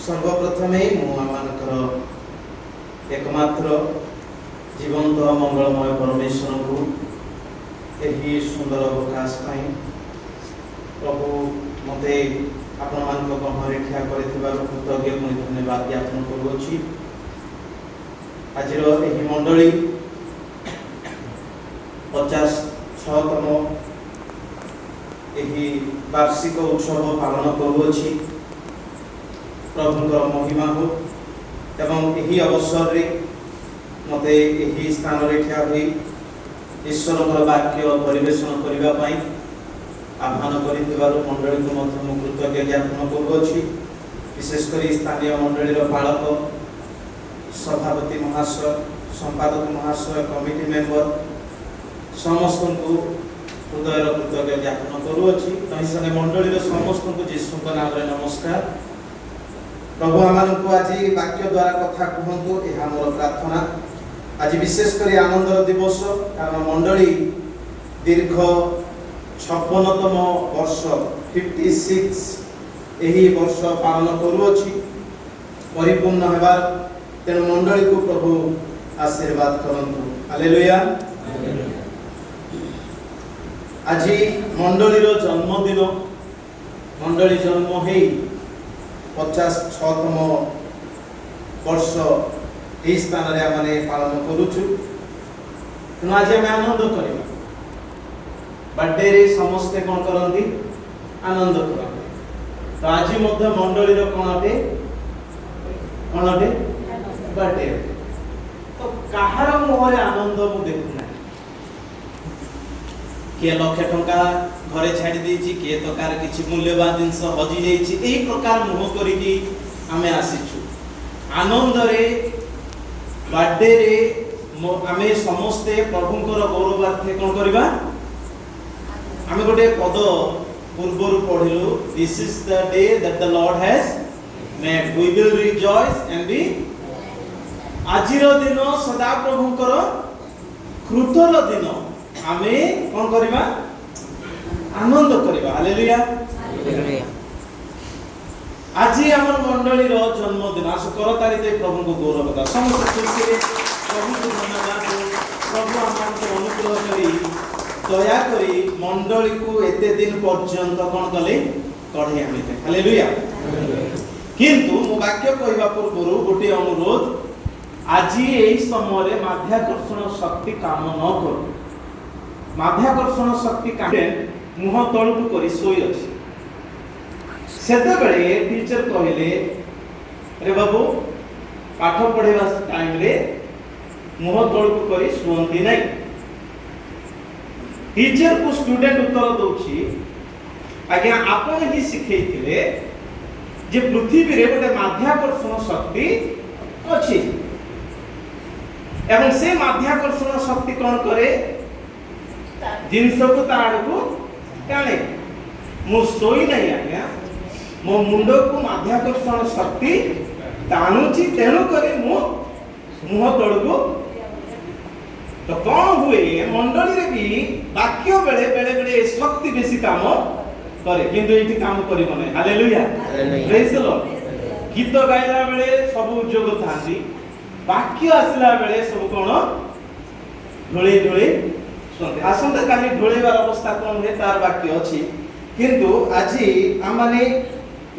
सर्वप्रथमे एकमात्र जीवंत मंगलमय परमेश्वर को यही सुंदर अवकाश प्रभु मत आपण मान गहरे ठिया कृतज्ञ धन्यवाद ज्ञापन करुँच। आज मंडली 56तम वार्षिक उत्सव पालन करुँच। प्रभुंर महिमा हो एवं यही अवसर रे मते यही स्थान रे ठिया होई ईश्वर वाक्य परिवेशन करने आह्वान कर मंडली को कृतज्ञ ज्ञापन करुँच। विशेषकर स्थानीय मंडली पालक सभापति महाशय संपादक महाशय कमिटी मेंबर समस्त को हृदय कृतज्ञ ज्ञापन करुँच। तही मंडली समस्त को जीशु नाम नमस्कार। प्रभु आमान को आज वाक्य द्वारा कथा कहतु यह मोर प्रार्थना। आज विशेषकर आनंदर दिवस कारण मंडली दीर्घ 56तम वर्ष 56 यही वर्ष पालन करुँच परिपूर्ण होबार। तेणु मंडली को प्रभु आशीर्वाद करंतु। हालेलुया। आज मंडलीर जन्मदिन मंडली जन्म हो 56तम वर्ष यही स्थान में पालन करुचु। तेणु आज आम आनंद करवा बर्थडे रे समस्ते कौन करती आनंद करते। तो आज मंडली कौन अटे बर्थडे। तो कहार मुहर आनंद मुझे देखुना किए लक्षे टंका घरे छाड़ी देछि किए तो कार किछि मूल्यवान जिनस हजि जाइछि एही प्रकार मुह करिकि आमे आसीछु। आनंद रे बर्थडे रे आमे समस्ते प्रभुंकर गौरवार्थे कोन करबा आमे गोटे पद पूर्वरु पढिलु this is the day that the Lord has made we will rejoice and be. आजिरो दिन सदा प्रभुंकर कृतर दिन आमे कोन करबा आनंद करबा। हालेलुया। आज आम मंडली जन्मदिन आस कर तारिते प्रभु को गौरव कथा समस्त खुशी प्रभु को धन्यवाद। प्रभु आमको अनुग्रह करी दया करी मंडली को एते दिन पर्यंत कौन कले कढ़े आनिले। हालेलुया। किंतु मो वाक्य कहवा पूर्व गोटे अनुरोध आज यही समय माध्याकर्षण शक्ति काम न करू। माध्याकर्षण शक्ति काम मुह तलू कर शोई अच्छे सेते बेले टीचर कहले रे बाबू पाठ पढ़ेवा टाइम रे मुह तलू कर शुअंती नहीं। टीचर को स्टूडेंट उत्तर दउछि आज्ञा आपण ही सिखैथिले जे पृथ्वी रे गोटे माध्याकर्षण शक्ति अछि एवं से माध्याकर्षण शक्ति कौन करे जिनस को ताड़ को टाणे। मु सोई नहीं आज्ञा मो मुंड को माध्याकर्षण शक्ति टाणुची तेणु करे मु मुह तळको। तो कौन हुए मंडली रे भी वाक्य बेले बेले बेले शक्ति बेसी काम करे किंतु एठी काम करिबो नै। हालेलुया। Praise the Lord. गीत गाइला बेले सब उद्योग थांती वाक्य आसला बेले सब कोन ढोळे ढोळे सुनते। आसंता काली ढोळेबार अवस्था कोन हे तार वाक्य अछि किंतु आज आम माने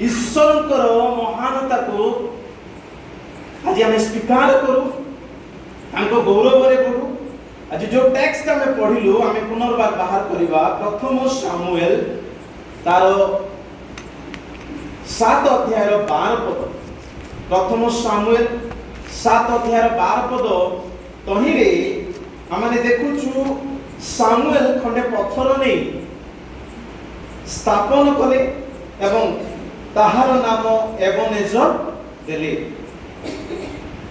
ईश्वरकर महानता को आज आम स्वीकार करू तांको गौरव रे पढू। आज जो टेक्स्ट आम पढिलु आम पुनर्बार बाहर करबा प्रथम सामुएल तार 7 अध्याय 12 पद। प्रथम सामुएल 7 अध्याय 12 पद तहिरे आमने देखुछु सामुएल खंडे पत्थर नहीं स्थापन कले एवं ताहार नाम एबनेजर देले।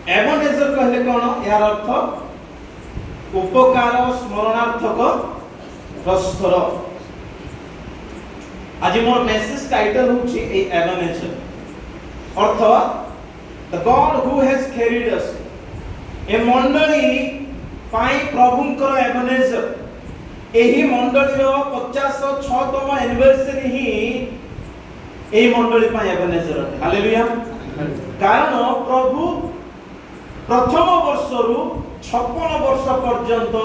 एबनेजर कहले कोन यार अर्थ उपकार स्मरणार्थक प्रस्तर। आज मोर मेसेज टाइटल होछि ए एबनेजर अर्थ the God who has carried us. ए मंडली पाई प्रभुंकर एबनेजर एही मंडलीर 56तम एनिवर्सरी ही एही मंडली पाई एबनेजर। हालेलुया। कारण प्रभु प्रथम वर्षरु 56 वर्ष पर्यंत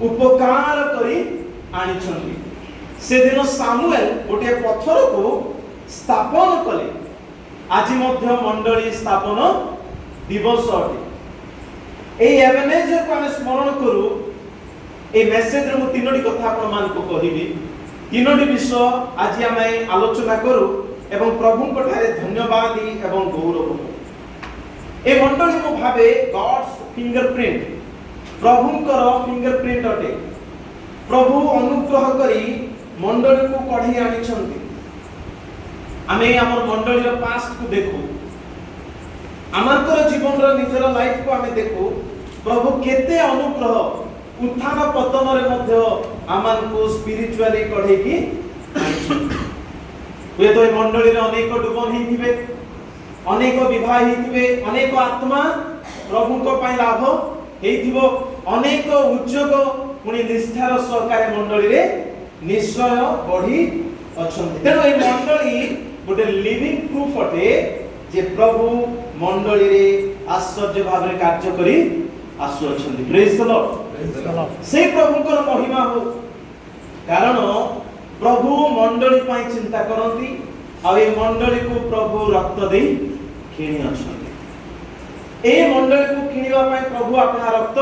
उपकार करी आनिछन्ति। से दिन सामुएल गोटे पत्थर को स्थापन कले। आज मध्य मंडली स्थापन दिवस अटे। ए एबेनेजर को हम स्मरण करू। ए मेसेज रे मु तीनोटी कथा आपण मान को कहिबी। तीनोटी विषय आज हम आलोचना करू एवं प्रभु को ठारे धन्यवाद एवं गौरव। ए मंडली को भाबे गॉड्स फिंगरप्रिंट, प्रभुंकर फिंगरप्रिंट अटे। प्रभु अनुग्रह करी मंडली को कढी आनी छंती। आमे हमर मंडली रो पास्ट को देखू, आमर जीवन रो निजर लाइफ को आमे देखू। प्रभु केते अनुग्रह उत्थान पतन रे मध्य आमान को स्पिरिचुअली कढे की वे तो मंडली रे अनेक डुबन हिथिबे, अनेक विवाह हिथिबे, अनेक आत्मा प्रभु को पई लाभ हेथिबो, अनेक उद्योग पुनी निष्ठार सहकारी मंडली रे निश्चय बढ़ी अछंती। तेनो ए मंडली गोटे लिविंग प्रूफ अटे जे प्रभु मंडली रे आश्चर्य भाव रे कार्य करी आसु अछंती। Praise the Lord. से प्रभुकर महिमा हो, कारण प्रभु मंडली पई चिंता करंती आ ए मंडली को प्रभु रक्त दे किणी अछंती। ए मंडली को किणीवा पई प्रभु अपना रक्त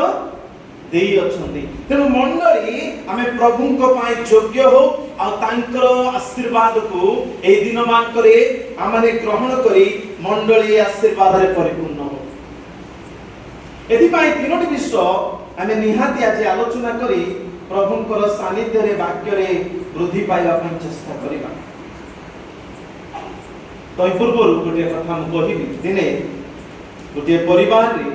देई अछंती। तेनु मंडली हमें प्रभु को पई योग्य हो आ तांकर आशीर्वाद को ए दिन मान करे हमने ग्रहण करी मंडली आशीर्वाद रे परिपूर्ण हो। एथि पई तीनोटी विषय आमे निहाती आज आलोचना करी प्रभुंकर सानिध्य रे वाक्य रे वृद्धि पाइबा पई चेष्टा करिबा। तो पूर्व गोटे कथा मु कहिबी। दिने गोटे परिवार रे